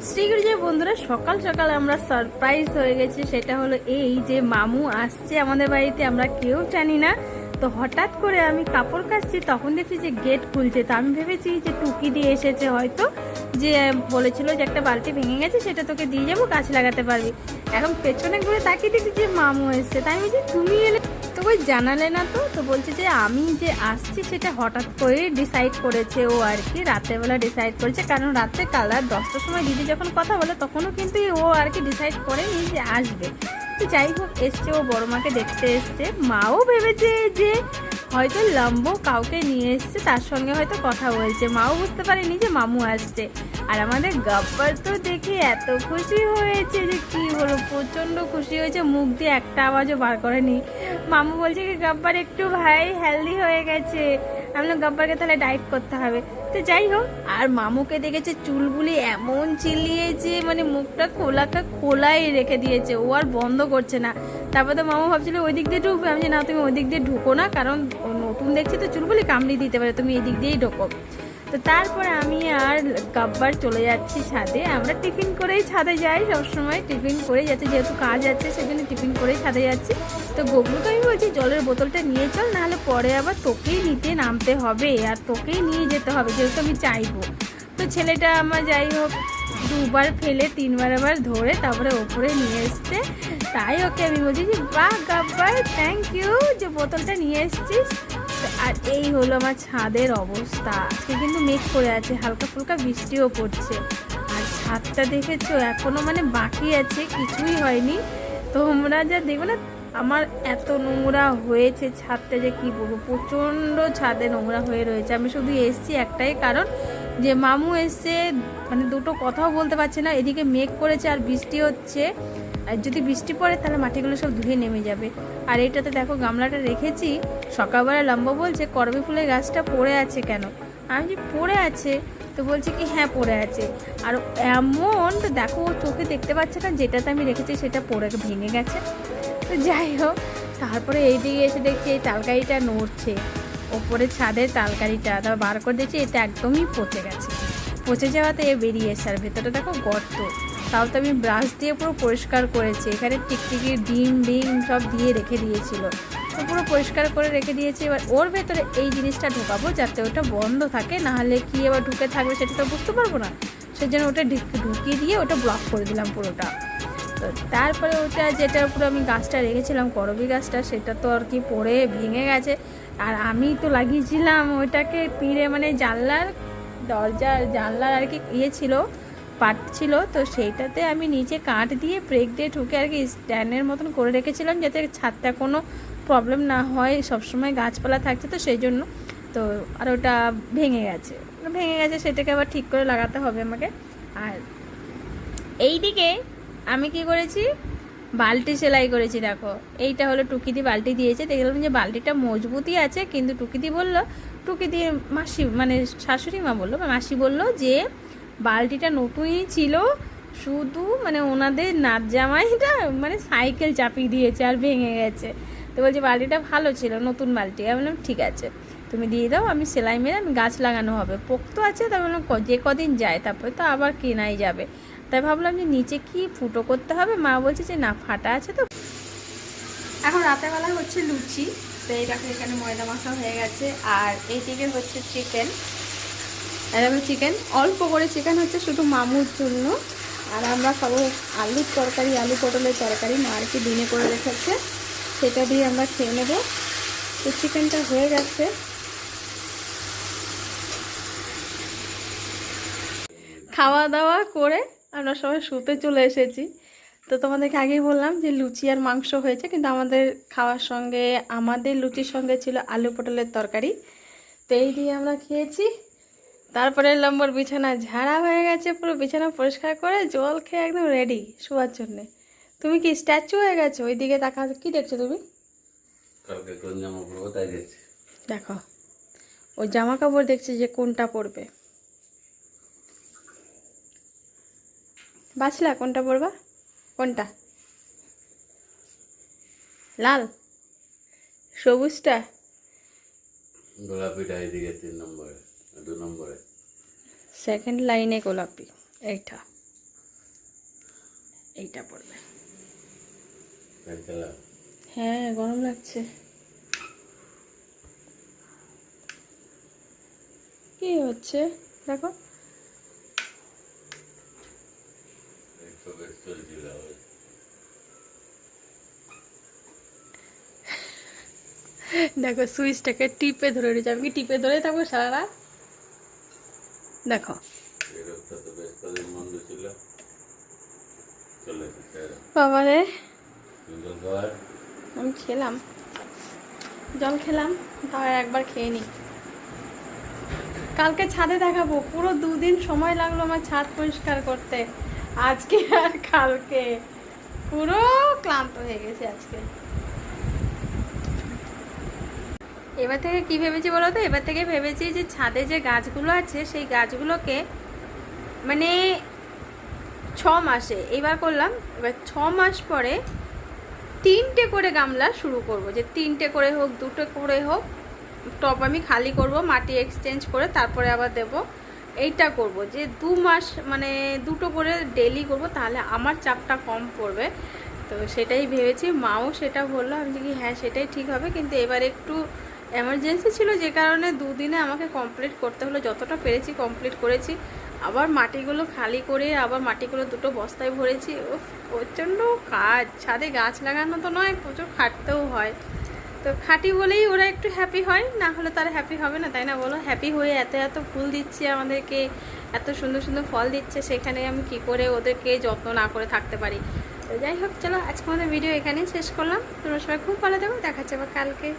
শ্রীগুরু যে বন্ধুরা, সকাল সকাল আমরা সারপ্রাইজ হয়ে গেছি। সেটা হলো এই যে মামু আসছে আমাদের বাড়িতে, আমরা কেউ জানি না। তো হঠাৎ করে আমি কাপড় কাচছি, তখন দেখছি যে গেট খুলছে। তো আমি ভেবেছি যে টুকি দিয়ে এসেছে হয়তো, যে বলেছিল যে একটা বালতি ভেঙে গেছে, সেটা তোকে দিয়ে যাবো, গাছ লাগাতে পারবি। এখন পেছনে ঘুরে তাকিয়ে দেখছি যে মামু এসছে। তাই আমি বলছি তুমি এলে তো ওই জানালে না। তো বলছে যে আমি যে আসছি সেটা হঠাৎ করে ডিসাইড করেছে ও আর কি, রাতেরবেলা ডিসাইড করেছে। কারণ রাতে কালার 10টার সময় দিদি যখন কথা বলে তখনও কিন্তু ও আর কি ডিসাইড করেনি যে আসবে। তো যাই হোক এসছে, ও বড় মাকে দেখতে এসছে। মাও ভেবেছে যে হয়তো লম্বো কাউকে নিয়ে এসছে, তার সঙ্গে হয়তো কথা বলছে। মাও বুঝতে পারেনি যে মামু আসছে। আর আমাদের গাব্বার তো দেখে এত খুশি হয়েছে যে কি বলো, প্রচণ্ড খুশি হয়েছে, মুখ দিয়ে একটা আওয়াজও বার করেনি। মামু বলছে কি গাব্বার একটু ভাই হেলদি হয়ে গেছে। আমি গাব্বারকে তাহলে ডায়েট করতে হবে। তো যাই হোক, আর মামুকে দেখেছে চুলগুলি এমন চিলিয়েছে, মানে মুখটা খোলাই রেখে দিয়েছে, ও আর বন্ধ করছে না। তারপর তো মামু ভাবছিল ওই দিক দিয়ে ঢুকবে। আমি যে না, তুমি ওই দিক দিয়ে ঢুকো না, কারণ ও নতুন দেখছি তো চুলগুলি কামড়িয়ে দিতে পারে, তুমি এই দিক দিয়েই ঢোকো। তো তারপরে আমি আর গাব্বার চলে যাচ্ছি ছাদে। আমরা টিফিন করেই ছাদে যাই, সবসময় টিফিন করেই যাচ্ছি, যেহেতু কাজ আছে সেজন্য টিফিন করেই ছাদে যাচ্ছি। তো গবলুকে আমি বলছি জলের বোতলটা নিয়ে চল, নাহলে পরে আবার তোকেই নিতে নামতে হবে আর তোকেই নিয়ে যেতে হবে, যেহেতু আমি চাইবো। তো ছেলেটা আমার যাই হোক 2বার ফেলে 3বার আবার ধরে তারপরে ওপরে নিয়ে এসছে। তাই ওকে আমি বলছি যে বাহ গাব্বার, থ্যাংক ইউ যে বোতলটা নিয়ে এসছিস। আর এই হলো আমার ছাদের অবস্থা। আজকে কিন্তু মেঘ করে আছে, হালকা ফুলকা বৃষ্টিও পড়ছে। আর ছাদটা দেখেছো এখনো মানে বাকি আছে, কিছুই হয়নি। তোমরা যা দেখবে না, আমার এত নোংরা হয়েছে ছাদটা যে কি বলবো, প্রচণ্ড ছাদে নোংরা হয়ে রয়েছে। আমি শুধু এসছি একটাই কারণ, যে মামু এসছে, মানে দুটো কথাও বলতে পারছে না। এদিকে মেঘ করেছে আর বৃষ্টি হচ্ছে, আর যদি বৃষ্টি পড়ে তাহলে মাটিগুলো সব ধুয়ে নেমে যাবে। আর এইটাতে দেখো গামলাটা রেখেছি, সকালবেলা লম্বা বলছে করবি ফুলের গাছটা পড়ে আছে কেন। আমি যে পড়ে আছে, তো বলছে কি হ্যাঁ পড়ে আছে। আর এমন তো দেখো, ও চোখে দেখতে পাচ্ছে না, যেটাতে আমি রেখেছি সেটা পড়ে ভেঙে গেছে। তো যাই হোক, তারপরে এই দিকে এসে দেখছি এই তালকারিটা নড়ছে, ওপরে ছাদের তালকারিটা তারপর বার করে দিয়েছি, এটা একদমই পচে গেছে। পচে যাওয়াতে এ বেরিয়ে এসে, আর ভেতরে দেখো গর্ত। তাও তো আমি ব্রাশ দিয়ে পুরো পরিষ্কার করেছি, এখানে টিকটিকি ডিম বিম সব দিয়ে রেখে দিয়েছিল, তো পুরো পরিষ্কার করে রেখে দিয়েছি। এবার ওর ভেতরে এই জিনিসটা ঢোকাবো যাতে ওটা বন্ধ থাকে, নাহলে কি এবার ঢুকে থাকবে সেটা তো বুঝতে পারবো না। সেজন্য ওটা ঢুকিয়ে দিয়ে ওটা ব্লক করে দিলাম পুরোটা। তো তারপরে ওটা যেটার উপরে আমি গাছটা রেখেছিলাম, করবি গাছটা, সেটা তো আর কি পড়ে ভেঙে গেছে। আর আমি তো লাগিয়েছিলাম ওইটাকে পিঁড়ে, মানে জানলার আর কি ইয়ে ছিল, পাট ছিল, তো সেইটাতে আমি নিচে কাঠ দিয়ে ব্রেক দিয়ে ঠুকে আর কি স্ট্যান্ডের মতন করে রেখেছিলাম, যাতে ছাদটা কোনো প্রবলেম না হয়, সবসময় গাছপালা থাকছে তো সেই জন্য। তো আর ওটা ভেঙে গেছে, সেটাকে আবার ঠিক করে লাগাতে হবে আমাকে। আর এই দিকে আমি কি করেছি, বালতি সেলাই করেছি। দেখো এইটা হলো টুকিদি বালতি দিয়েছে, দেখলাম যে বালতিটা মজবুতই আছে, কিন্তু টুকিদি বললো, টুকিদি মাসি মানে শাশুড়ি মা বললো, মাসি বললো যে বালতিটা নতুনই ছিল, শুধু মানে ওনাদের নাচ জামাইটা মানে সাইকেল চাপিয়ে দিয়েছে আর ভেঙে গেছে। তো বলছে বালতিটা ভালো ছিল, নতুন বালতি। আমি বললাম ঠিক আছে তুমি দিয়ে দাও, আমি সেলাই মেরে আমি গাছ লাগানো হবে, পোক্ত আছে। তাই বললাম যে কদিন যায়, তারপরে তো আবার কেনাই যাবে। তাই ভাবলাম যে নিচে কি ফুটো করতে হবে, মা বলছে যে না ফাটা আছে। তো এখন রাতেরবেলা হচ্ছে লুচি। তো এই দেখো এখানে ময়দা মাখা হয়ে গেছে, আর এইদিকে হচ্ছে চিকেন। এরকম চিকেন, অল্প করে চিকেন হচ্ছে শুধু মামুর জন্য। আর আমরা খাবো আলুর তরকারি, আলু পটলের তরকারি, মা আর কি দিনে করে রেখেছে, সেটা দিয়ে আমরা খেয়ে নেবো। তো চিকেনটা হয়ে গেছে। খাওয়া দাওয়া করে আমরা সবাই শুতে চলে এসেছি। তো তোমাদেরকে আগেই বললাম যে লুচি আর মাংস হয়েছে, কিন্তু আমাদের লুচির সঙ্গে ছিল আলু পটলের তরকারি। তো এই দিয়ে আমরা খেয়েছি। তারপরে লম্বর বিছানা ঝাড়া হয়ে গেছে, পুরো বিছানা পরিষ্কার করে জল খেয়ে একদম রেডি শোয়ার জন্যে। তুমি কি স্ট্যাচু হয়ে গেছো? ওই দিকে তাকা, কি দেখছো তুমি? দেখো ওই জামা কাপড় দেখছি যে কোনটা পরবে, বাছলা কোনটা পরবা? কোনটা? লাল, সবুজটা, গোলাপিটা এদিকে 3 নম্বরে, 2 নম্বরে, সেকেন্ড লাইনে গোলাপি এইটা। এইটা পড়বে। ফ্যান হ্যাঁ গরম লাগছে। কি হচ্ছে দেখো, দেখো সুইচটাকে টিপে ধরে নিয়েছে। আমি কি টিপে ধরে থাকবো সারা রাত? দেখো বাবারে, আমি খেলাম, জল খেলাম, তাও একবার খেয়ে নি। কালকে ছাদে দেখাবো, পুরো 2 দিন সময় লাগলো আমার ছাদ পরিষ্কার করতে, আজকে আর কালকে পুরো ক্লান্ত হয়ে গেছে আজকে। এবার থেকে কি ভেবেছি বলো তো, এবার থেকে ভেবেছি যে ছাদে যে গাছগুলো আছে সেই গাছগুলোকে মানে 6 মাসে, এবার করলাম, এবার 6 মাস পরে 3টে করে গামলা শুরু করব, যে 3টে করে হোক 2টে করে হোক টব আমি খালি করব, মাটি এক্সচেঞ্জ করে তারপরে আবার দেব। এইটা করব যে 2 মাস মানে 2টো করে ডেলি করব, তাহলে আমার চাপটা কম পড়বে। তো সেটাই ভেবেছি, মাও সেটা বললো। আমি দেখি হ্যাঁ সেটাই ঠিক হবে, কিন্তু এবার একটু এমার্জেন্সি ছিল যে কারণে 2 দিনে আমাকে কমপ্লিট করতে হলো। যতটা পেরেছি কমপ্লিট করেছি। আবার মাটিগুলো খালি করে আবার মাটিগুলো 2টো বস্তায় ভরেছি। প্রচণ্ড কাজ, ছাদে গাছ লাগানো তো নয়, প্রচুর খাটতেও হয়। তো খাটি বলেই ওরা একটু হ্যাপি হয়, না হলে তারা হ্যাপি হবে না, তাই না বলো? হ্যাপি হয়ে এত এত ফুল দিচ্ছে আমাদেরকে, এত সুন্দর সুন্দর ফল দিচ্ছে, সেখানে আমি কি করে ওদেরকে যত্ন না করে থাকতে পারি? তো যাই হোক, চলো আজকে আমাদের ভিডিও এখানেই শেষ করলাম। তোমরা সবাই খুব ভালো থাকো, দেখাচ্ছে আবার কালকে।